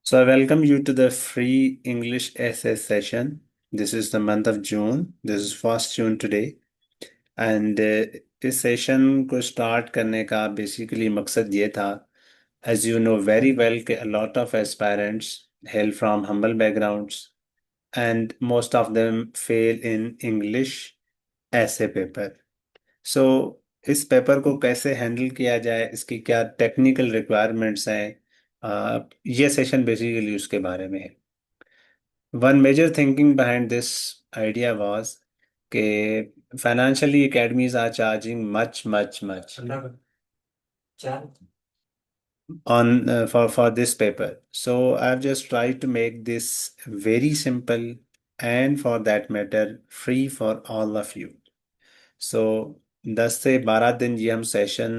So I welcome you to the free English essay session. This is the month of June. This is 1st June today. And इस session को start करने का basically मकसद ये था, as you know very well, कि a lot of aspirants hail from humble backgrounds and most of them fail in English essay paper. So इस paper को कैसे हैंडल किया जाए, इसकी क्या टेक्निकल रिक्वायरमेंट्स हैं, ये सेशन बेसिकली उसके बारे में है. One major thinking behind this idea was that financially academies are charging much on for this paper. So I've just tried to make this very simple and for that matter free for all of you. So 10 से 12 दिन ये हम session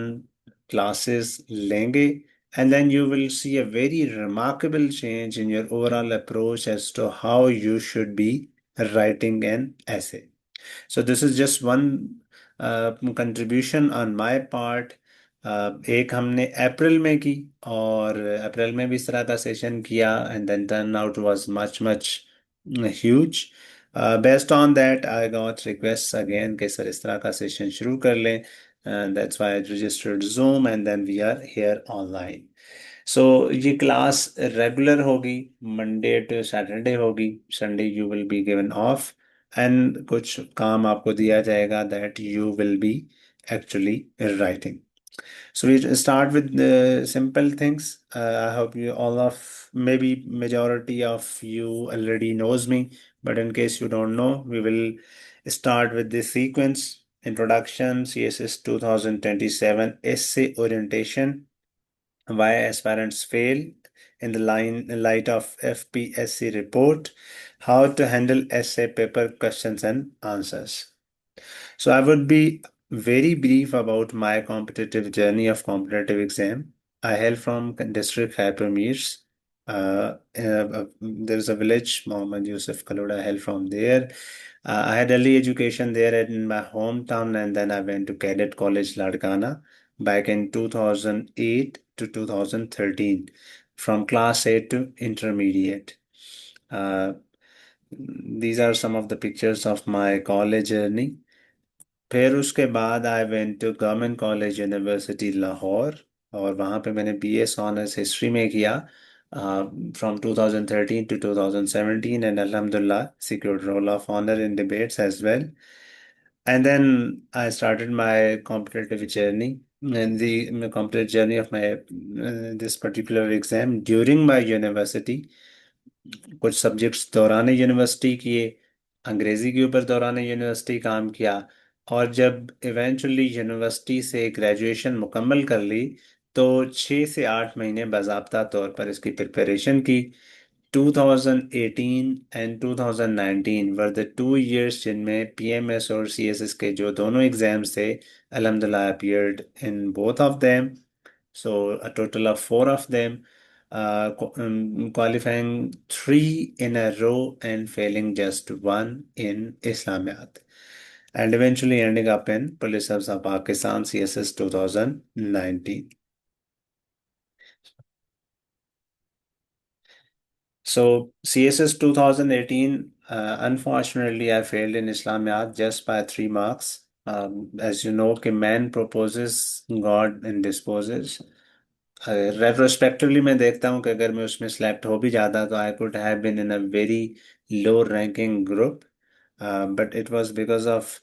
classes लेंगे and then you will see a very remarkable change in your overall approach as to how you should be writing an essay. So this is just one contribution on my part. एक हमने अप्रैल में की और अप्रैल में भी इस तरह का सेशन किया and then turnout was much huge. Based on that, I got requests again कि सर इस तरह का सेशन शुरू कर लें. And that's why I registered Zoom and then we are here online. सो ये क्लास रेगुलर होगी, मंडे टू सैटरडे होगी. Sunday you will be given of and कुछ काम आपको दिया जाएगा that you will be actually writing. So we start with the simple things. I hope you all of maybe majority of you already knows me, but in case you don't know, we will start with this sequence: introduction, CSS 2027, essay orientation, why aspirants fail in the light of FPSC report, how to handle essay paper questions and answers. So I would be very brief about my competitive journey of competitive exam. I hail from district Hypermeers. There's a village, Mohammed Yusuf Kaloda. I hail from there. I had early education there in my hometown, and then I went to Cadet College, Ladkana, back in 2008 to 2013, from class 8 to intermediate. Uh, these are some of the pictures of my college journey. फिर उसके बाद I went to government college university Lahore और वहाँ पे मैंने BS honours history में किया from 2013 to 2017 and अल्हम्दुलिल्लाह secured roll of honor in debates as well. And then I started my competitive journey and the competitive journey of my this particular exam during my university. कुछ subjects दौरान university किए, अंग्रेजी के ऊपर दौरान university काम किया और जब इवेंचुअली यूनिवर्सिटी से ग्रेजुएशन मुकम्मल कर ली तो 6 से 8 महीने बाज़ाब्ता तौर पर इसकी प्रिपरेशन की. 2018 एंड 2019 वर द 2 years जिनमें पीएमएस और सीएसएस के जो दोनों एग्जाम्स थे, अल्हम्दुलिल्लाह appeared in both of them. So a total of four of them, qualifying three in a row and failing just one in Islamiyat, and eventually ending up in Police Service of Pakistan CSS 2019. So CSS 2018, unfortunately, I failed in Islamiyat just by 3 marks. As you know, कि man proposes, God indisposes. Retrospectively मैं देखता हूँ कि अगर मैं उसमें select हो भी जाता तो I could have been in a very low ranking group, but it was because of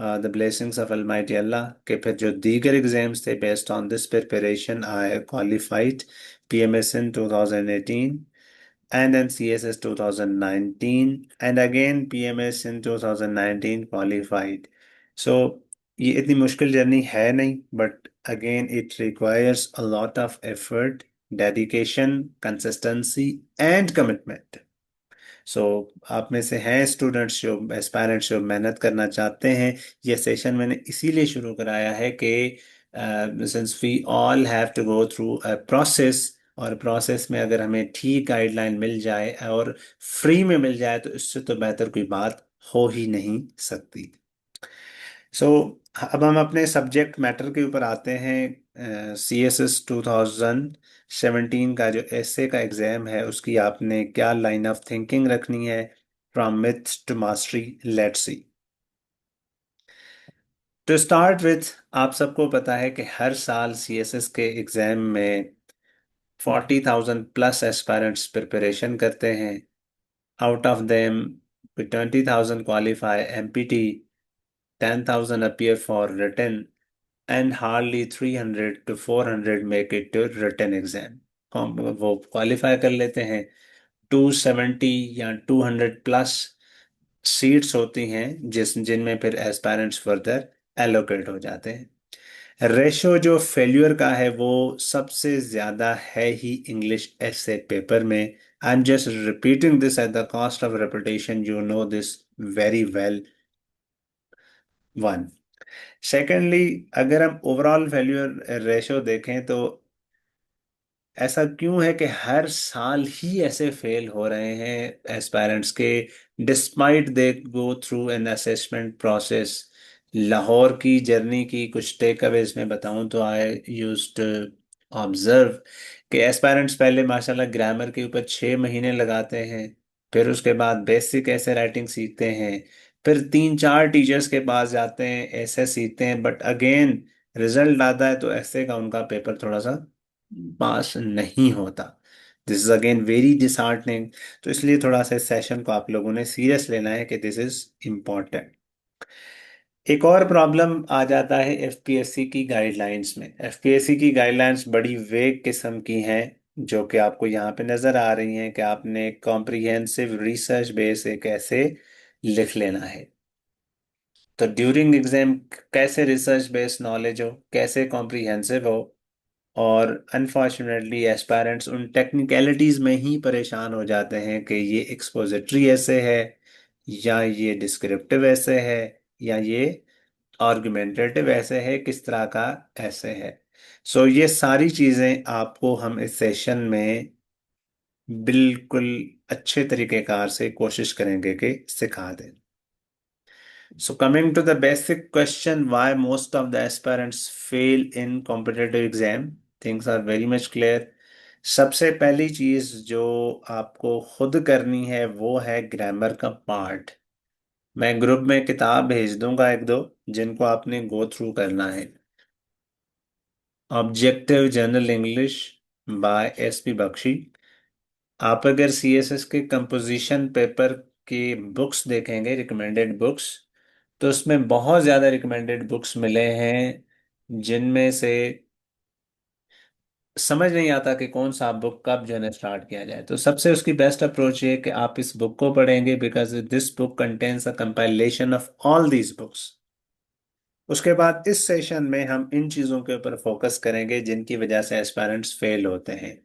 the blessings of almighty Allah के फिर जो दीगर एग्जाम्स थे based on this preparation I qualified PMS in 2018 and then CSS 2019 and again PMS in 2019 qualified. So ये इतनी मुश्किल journey है नहीं, but again it requires a lot of effort, dedication, consistency and commitment. सो आप में से हैं स्टूडेंट्स जो एस्पायरेंट्स जो मेहनत करना चाहते हैं, ये सेशन मैंने इसीलिए शुरू कराया है कि since we all have to go through a process और प्रोसेस में अगर हमें ठीक गाइडलाइन मिल जाए और फ्री में मिल जाए तो इससे तो बेहतर कोई बात हो ही नहीं सकती. सो अब हम अपने सब्जेक्ट मैटर के ऊपर आते हैं। CSS 2017 का जो एसए का एग्जाम है उसकी आपने क्या लाइन ऑफ थिंकिंग रखनी है? From myth to mastery, let's see. To start with, आप सबको पता है कि हर साल सीएसएस के एग्जाम में 40,000 प्लस एस्पायरेंट्स प्रिपरेशन करते हैं। Out of them 20,000 qualify empty, 10,000 appear for written, and hardly 300 to 400 make it to written exam। वो क्वालिफाई कर लेते हैं। 270 या 200 प्लस सीट्स होती हैं जिनमें फिर एस्पायरेंट्स फर्दर एलोकेट हो जाते हैं। रेशो जो फेल्यूर का है वो सबसे ज्यादा है ही इंग्लिश ऐसे पेपर में। I am just repeating this at the cost of reputation, you know this very well. One, secondly, अगर हम ओवरऑल फेल्यूर रेशो देखें तो ऐसा क्यों है कि हर साल ही ऐसे फेल हो रहे हैं एस्पायरेंट्स के, despite they go through an assessment process. Lahore की जर्नी की कुछ टेक अवेज में बताऊं तो आई यूज्ड ऑब्जर्व कि एस्पायरेंट्स पहले माशाल्लाह ग्रामर के ऊपर 6 महीने लगाते हैं, फिर उसके बाद बेसिक ऐसे राइटिंग सीखते हैं, फिर 3 4 टीचर्स के पास जाते हैं, ऐसे सीखते हैं, बट अगेन रिजल्ट आता है तो ऐसे का उनका पेपर थोड़ा सा पास नहीं होता। This is again very disheartening. तो इसलिए थोड़ा सा इस सेशन को आप लोगों ने सीरियस लेना है कि दिस इज इम्पोर्टेंट। एक और प्रॉब्लम आ जाता है एफपीएससी की गाइडलाइंस में। एफपीएससी की गाइडलाइंस बड़ी वेग किस्म की हैं, जो कि आपको यहाँ पे नजर आ रही हैं कि आपने कॉम्प्रिहेंसिव रिसर्च बेस एक ऐसे लिख लेना है। तो ड्यूरिंग एग्जाम कैसे रिसर्च बेस्ड नॉलेज हो, कैसे कॉम्प्रिहेंसिव हो, और अनफॉर्चुनेटली एस्पायरेंट्स उन टेक्निकलिटीज में ही परेशान हो जाते हैं कि ये एक्सपोजिटरी ऐसे है, या ये डिस्क्रिप्टिव ऐसे है, या ये आर्गुमेंटेटिव ऐसे है, किस तरह का ऐसे है। सो ये सारी चीज़ें आपको हम इस सेशन में बिल्कुल अच्छे तरीकेकार से कोशिश करेंगे कि सिखा दें। So coming to the basic question, why most of the aspirants fail in competitive exam, things are very much clear। सबसे पहली चीज जो आपको खुद करनी है वो है ग्रामर का पार्ट। मैं ग्रुप में किताब भेज दूंगा एक दो जिनको आपने गो थ्रू करना है। Objective general English by S P Bakhshi. आप अगर सीएसएस के कंपोजिशन पेपर के बुक्स देखेंगे, रिकमेंडेड बुक्स, तो उसमें बहुत ज़्यादा रिकमेंडेड बुक्स मिले हैं जिनमें से समझ नहीं आता कि कौन सा बुक कब जो है ना स्टार्ट किया जाए। तो सबसे उसकी बेस्ट अप्रोच ये है कि आप इस बुक को पढ़ेंगे, because this book contains a compilation of all these books. उसके बाद इस सेशन में हम इन चीज़ों के ऊपर फोकस करेंगे जिनकी वजह से एस्पायरेंट्स फेल होते हैं।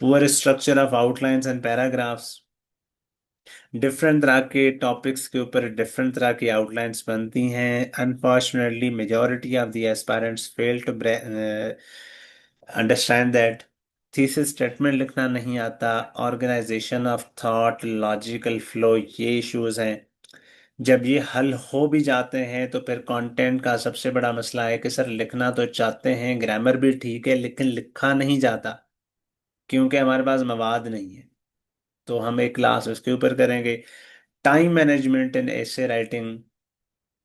Poor structure of outlines and paragraphs. Different तरह के टॉपिक्स के ऊपर डिफरेंट तरह की आउटलाइंस बनती हैं। Unfortunately majority of the aspirants fail to understand that. Thesis statement लिखना नहीं आता, organisation of thought, logical flow, ये इश्यूज हैं। जब ये हल हो भी जाते हैं तो फिर कंटेंट का सबसे बड़ा मसला है कि सर लिखना तो चाहते हैं, ग्रामर भी ठीक है, लेकिन लिखा नहीं जाता क्योंकि हमारे पास मवाद नहीं है। तो हम एक क्लास उसके ऊपर करेंगे। टाइम मैनेजमेंट इन एसे राइटिंग,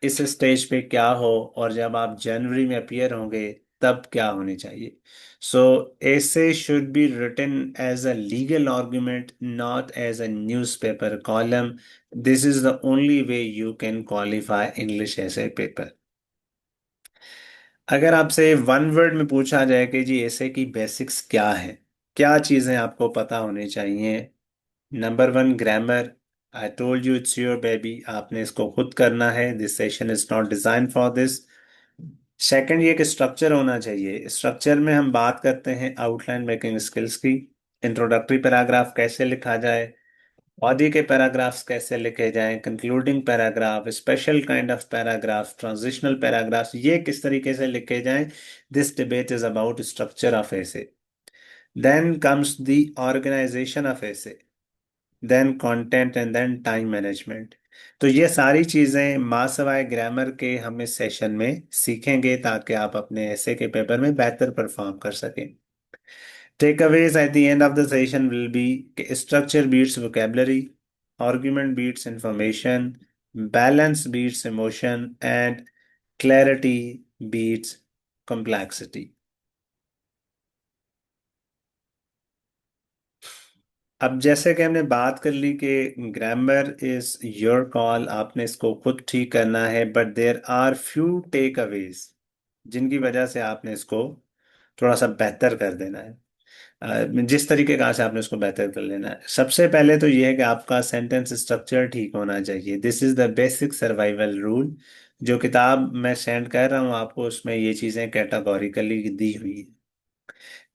इस स्टेज पे क्या हो, और जब आप जनवरी में अपीयर होंगे तब क्या होनी चाहिए। So essay should be written as a legal argument, not as a newspaper column. This is the only way you can qualify English essay paper. अगर आपसे वन वर्ड में पूछा जाए कि जी एसे की बेसिक्स क्या है, क्या चीज़ें आपको पता होनी चाहिए? Number one, grammar. I told you it's your baby, आपने इसको खुद करना है। This session is not design for this. Second, ये कि स्ट्रक्चर होना चाहिए। स्ट्रक्चर में हम बात करते हैं आउटलाइन मेकिंग स्किल्स की। इंट्रोडक्टरी पैराग्राफ कैसे लिखा जाए, बॉडी के पैराग्राफ्स कैसे लिखे जाएं, concluding paragraph, special kind of paragraph, transitional paragraphs, ये किस तरीके से लिखे जाएं। This debate is about structure of essay. Then comes the organisation of essay, then content, and then time management. तो ये सारी चीजें माँ सवाए ग्रामर के हम इस सेशन में सीखेंगे ताकि आप अपने ऐसे के पेपर में बेहतर परफॉर्म कर सकें। Takeaways at the end of the session will be structure beats vocabulary, argument beats information, balance beats emotion, and clarity beats complexity. अब जैसे कि हमने बात कर ली कि ग्रामर इज योर कॉल, आपने इसको खुद ठीक करना है, but there are few takeaways जिनकी वजह से आपने इसको थोड़ा सा बेहतर कर देना है। जिस तरीके का से आपने उसको बेहतर कर लेना है, सबसे पहले तो ये है कि आपका सेंटेंस स्ट्रक्चर ठीक होना चाहिए। This is the basic survival rule. जो किताब मैं सेंड कर रहा हूँ आपको, उसमें ये चीज़ें कैटेगोरिकली दी हुई है।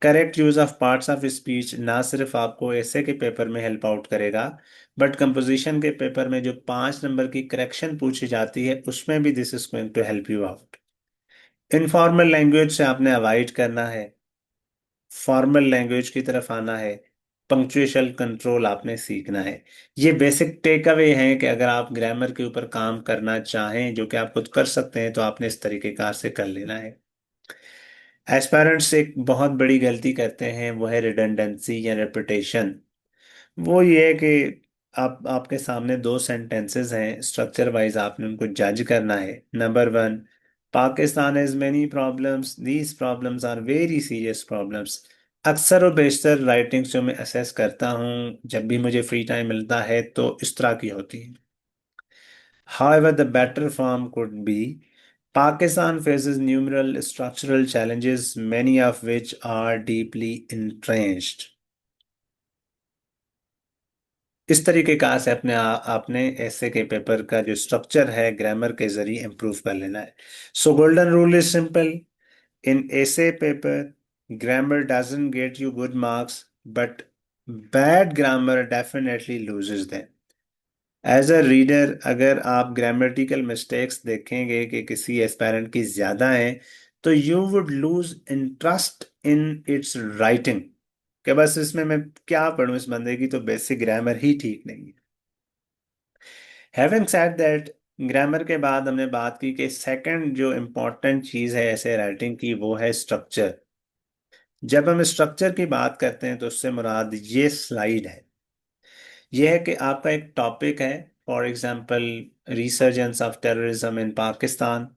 Correct use of parts of speech ना सिर्फ आपको ऐसे के पेपर में हेल्प आउट करेगा, बट कंपोजिशन के पेपर में जो 5 नंबर की करेक्शन पूछी जाती है उसमें भी this is going to help you out. Informal language से आपने अवॉइड करना है, फॉर्मल लैंग्वेज की तरफ आना है, पंक्चुएशन कंट्रोल आपने सीखना है। ये बेसिक टेक अवे हैं कि अगर आप ग्रामर के ऊपर काम करना चाहें, जो कि आप खुद कर सकते हैं, तो आपने इस तरीके कार से कर लेना है। एस्पायरेंट्स एक बहुत बड़ी गलती करते हैं, वो है रिडंडेंसी या रेपिटेशन। वो ये है कि आपके सामने दो सेंटेंसेस हैं, स्ट्रक्चर वाइज आपने उनको जज करना है। Number one, Pakistan has many problems, these problems are very serious problems. अक्सर और बेशतर राइटिंग्स जो मैं असेस करता हूँ, जब भी मुझे फ्री टाइम मिलता है, तो इस तरह की होती है। However, the better form could be Pakistan faces numerous structural challenges, many of which are deeply entrenched. इस तरीके का से आपने ऐसे के पेपर का जो स्ट्रक्चर है ग्रामर के जरिए इंप्रूव कर लेना है। So golden rule is simple. In essay paper, grammar doesn't get you good marks, but bad grammar definitely loses them. As a reader, अगर आप ग्रामेटिकल मिस्टेक्स देखेंगे कि किसी एस्पायरेंट की ज्यादा हैं, तो you would lose interest in its writing. कि बस इसमें मैं क्या पढूं, इस बंदे की तो बेसिक ग्रामर ही ठीक नहीं है। हैविंग सेड दैट, ग्रामर के बाद हमने बात की कि सेकंड जो इम्पोर्टेंट चीज है ऐसे राइटिंग की, वो है स्ट्रक्चर। जब हम स्ट्रक्चर की बात करते हैं तो उससे मुराद ये स्लाइड है। यह है कि आपका एक टॉपिक है, for example resurgence of terrorism in Pakistan.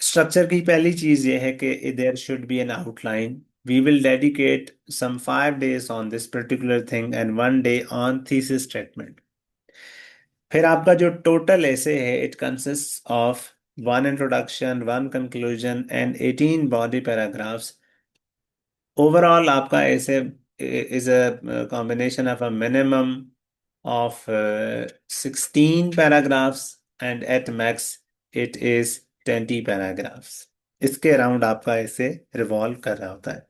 Structure की पहली चीज यह है कि there should be an outline. We will dedicate some 5 days on this particular thing and 1 day on thesis statement. फिर आपका जो टोटल ऐसे है, it consist of one introduction, one conclusion and 18 body paragraphs. Overall आपका ऐसे is a combination of a minimum of 16 paragraphs, and at max it is 20 paragraphs। इसके around आपका ऐसे रिवॉल्व कर रहा होता है।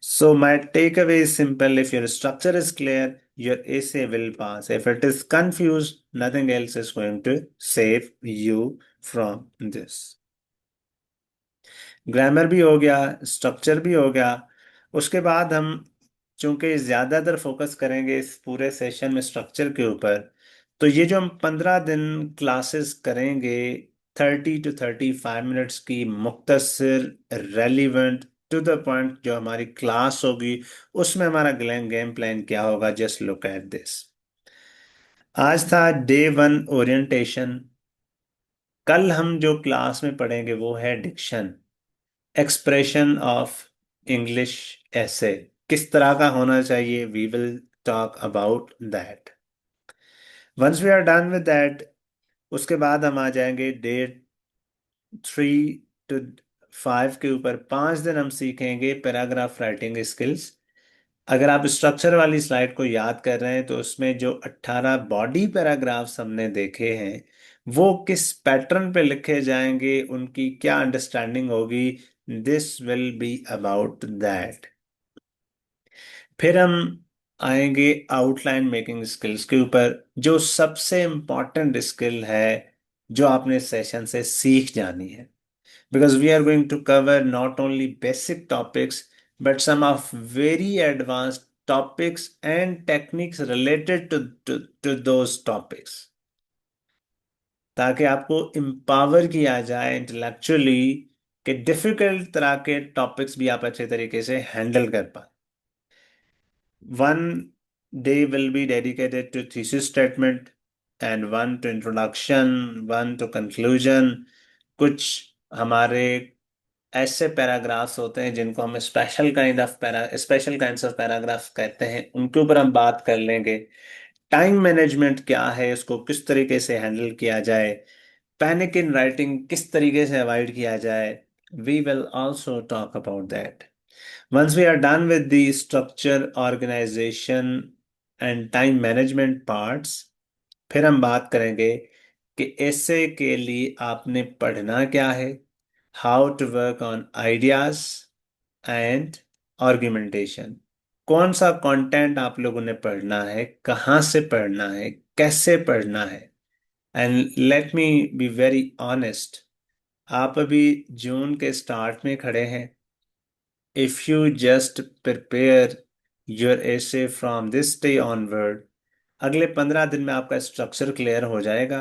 So my takeaway is simple: if your structure is clear, your essay will pass. If it is confused, nothing else is going to save you from this। Grammar भी हो गया, स्ट्रक्चर भी हो गया। उसके बाद हम चूंकि ज्यादातर फोकस करेंगे इस पूरे सेशन में स्ट्रक्चर के ऊपर, तो ये जो हम 15 दिन क्लासेस करेंगे, 30 to 35 मिनट्स की मुख्तसर, रेलिवेंट, टू द पॉइंट जो हमारी क्लास होगी, उसमें हमारा गेम प्लान क्या होगा, जस्ट लुक एट दिस। आज था डे 1 ओरिएंटेशन। कल हम जो क्लास में पढ़ेंगे वो है डिक्शन, एक्सप्रेशन ऑफ इंग्लिश ऐसे किस तरह का होना चाहिए। We will talk about that once we are done with that. उसके बाद हम आ जाएंगे डे 3 to 5 के ऊपर। 5 दिन हम सीखेंगे पैराग्राफ राइटिंग स्किल्स। अगर आप स्ट्रक्चर वाली स्लाइड को याद कर रहे हैं, तो उसमें जो 18 बॉडी पैराग्राफ्स हमने देखे हैं, वो किस पैटर्न पे लिखे जाएंगे, उनकी क्या अंडरस्टैंडिंग होगी, this will be about that. फिर हम आएंगे आउटलाइन मेकिंग स्किल्स के ऊपर, जो सबसे इंपॉर्टेंट स्किल है जो आपने सेशन से सीख जानी है। Because we are going to cover not only basic topics, but some of very advanced topics and techniques related to those topics. ताकि आपको एम्पावर किया जाए इंटेलेक्चुअली कि डिफिकल्ट तरह के टॉपिक्स भी आप अच्छे तरीके से हैंडल कर पाए। One day will be dedicated to thesis statement and one to introduction, one to conclusion। कुछ हमारे ऐसे पैराग्राफ्स होते हैं जिनको हम स्पेशल काइंड्स ऑफ पैराग्राफ्स कहते हैं, उनके ऊपर हम बात कर लेंगे। टाइम मैनेजमेंट क्या है, इसको किस तरीके से हैंडल किया जाए, पैनिक इन राइटिंग किस तरीके से अवॉइड किया जाए, we will also talk about that. Once we are done with the structure, organization and time management parts, फिर हम बात करेंगे कि ऐसे के लिए आपने पढ़ना क्या है, how to work on ideas and argumentation. कौन सा कंटेंट आप लोगों ने पढ़ना है, कहाँ से पढ़ना है, कैसे पढ़ना है। And let me be very honest, आप अभी जून के स्टार्ट में खड़े हैं। If you just prepare your essay from this day onward, अगले 15 दिन में आपका स्ट्रक्चर क्लियर हो जाएगा।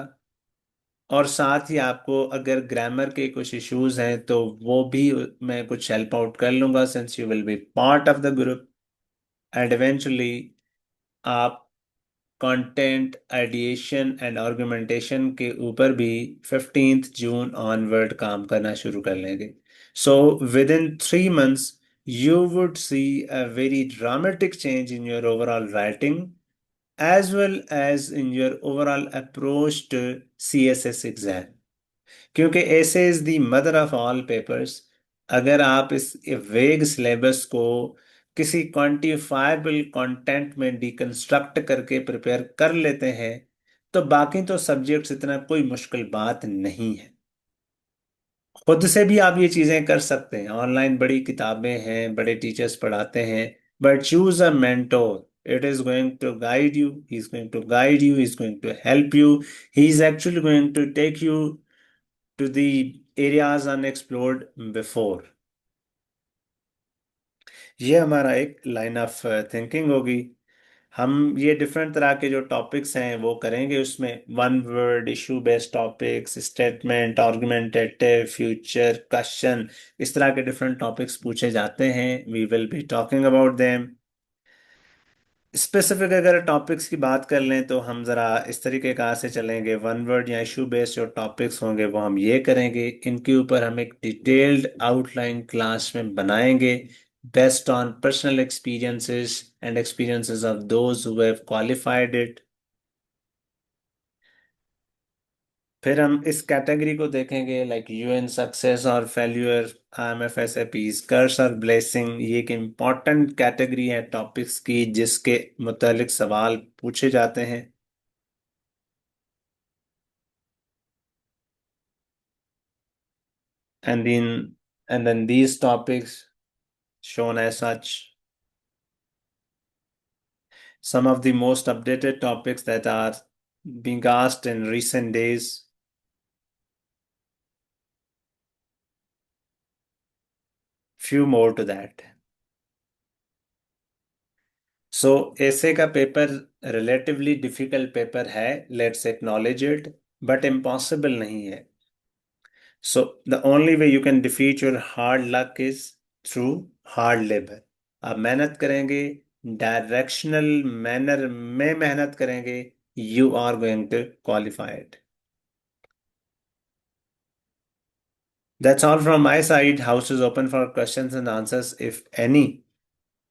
और साथ ही आपको अगर ग्रामर के कुछ इश्यूज हैं तो वो भी मैं कुछ हेल्प आउट कर लूंगा, since you will be part of the group. And eventually आप कंटेंट आइडिएशन एंड आर्गुमेंटेशन के ऊपर भी 15 जून ऑनवर्ड काम करना शुरू कर लेंगे। So with in 3 months you would see a very dramatic change in your overall writing as well as in your overall approach to CSS exam, क्योंकि ऐसे is the mother of all papers. अगर आप इस वेग syllabus को किसी quantifiable content में deconstruct करके प्रिपेयर कर लेते हैं तो बाकी तो सब्जेक्ट्स इतना कोई मुश्किल बात नहीं है। खुद से भी आप ये चीजें कर सकते हैं, ऑनलाइन बड़ी किताबें हैं, बड़े टीचर्स पढ़ाते हैं। But choose a mentor, it is going to guide you, he is going to guide you, he is going to help you, he is actually going to take you to the areas unexplored before। ये हमारा एक line of thinking होगी। हम ये different तरह के जो topics हैं वो करेंगे, उसमें one word, issue based topics, statement, argumentative, future, question, इस तरह के डिफरेंट टॉपिक्स पूछे जाते हैं। We will be talking about them. Specific अगर टॉपिक्स की बात कर लें तो हम ज़रा इस तरीके कहाँ से चलेंगे, वन वर्ड या इशू बेस्ड जो टॉपिक्स होंगे वो हम ये करेंगे, इनके ऊपर हम एक डिटेल्ड आउटलाइन क्लास में बनाएंगे based on personal experiences and experiences of those who have qualified it. फिर हम इस कैटेगरी को देखेंगे लाइक यूएन सक्सेस और फेल्यूर, IMF SAPs, कर्स और ब्लेसिंग। ये एक इम्पॉर्टेंट कैटेगरी है टॉपिक्स की जिसके मुतालिक सवाल पूछे जाते हैं। and then and then these topics shown as such, some of the most updated topics that are being asked in recent days, few more to that। So essay का paper relatively difficult paper है, let's acknowledge it, but impossible नहीं है। So the only way you can defeat your hard luck is through hard labour. आप मेहनत करेंगे, directional manner में मेहनत करेंगे, you are going to qualify it. That's all from my side. House is open for questions and answers if any.